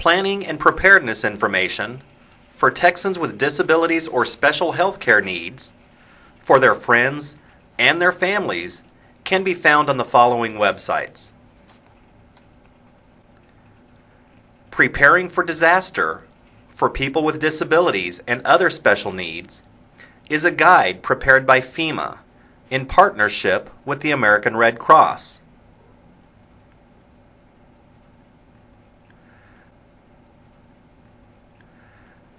planning and preparedness information for Texans with disabilities or special health care needs for their friends and their families can be found on the following websites. Preparing for Disaster for People with Disabilities and Other Special Needs is a guide prepared by FEMA in partnership with the American Red Cross.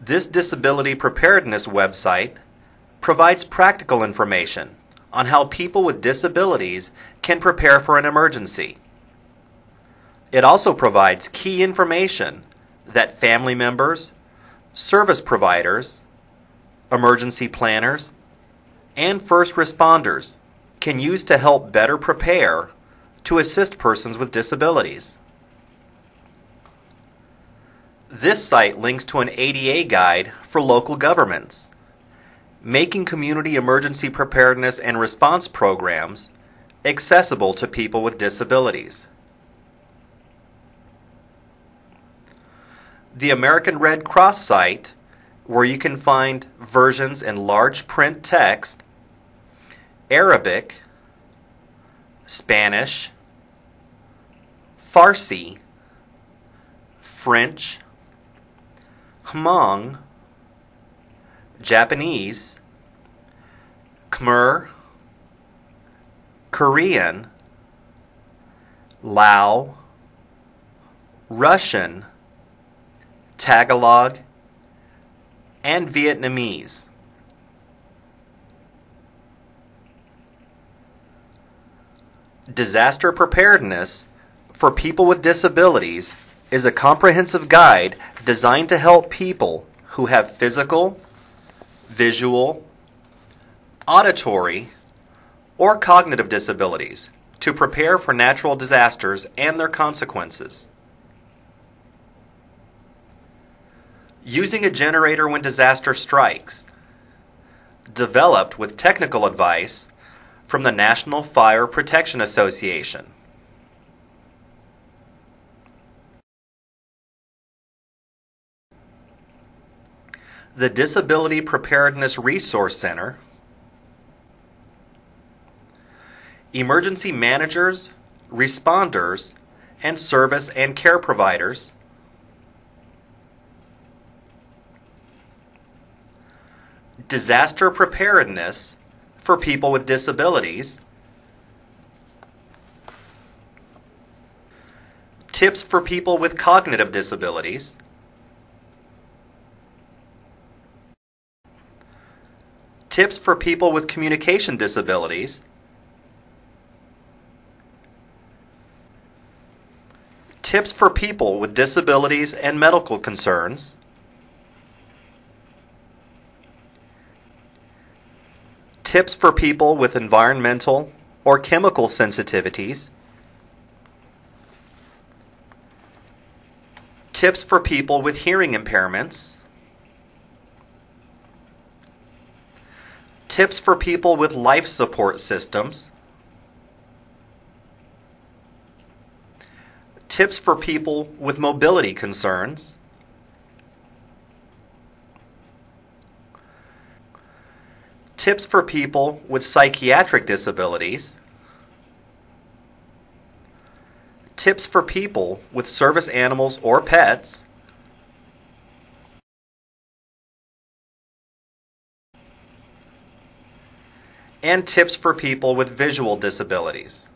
This disability preparedness website provides practical information on how people with disabilities can prepare for an emergency. It also provides key information that family members, service providers, emergency planners, and first responders can use to help better prepare to assist persons with disabilities. This site links to an ADA guide for local governments, making community emergency preparedness and response programs accessible to people with disabilities. The American Red Cross site, where you can find versions in large print text, Arabic, Spanish, Farsi, French, Hmong, Japanese, Khmer, Korean, Lao, Russian, Tagalog, and Vietnamese. Disaster Preparedness for People with Disabilities is a comprehensive guide designed to help people who have physical, visual, auditory, or cognitive disabilities to prepare for natural disasters and their consequences. Using a generator when disaster strikes, developed with technical advice from the National Fire Protection Association. The Disability Preparedness Resource Center, emergency managers, responders, and service and care providers, disaster preparedness for people with disabilities, tips for people with cognitive disabilities, tips for people with communication disabilities, tips for people with disabilities and medical concerns, tips for people with environmental or chemical sensitivities, tips for people with hearing impairments, tips for people with life support systems, tips for people with mobility concerns, tips for people with psychiatric disabilities, tips for people with service animals or pets, and tips for people with visual disabilities.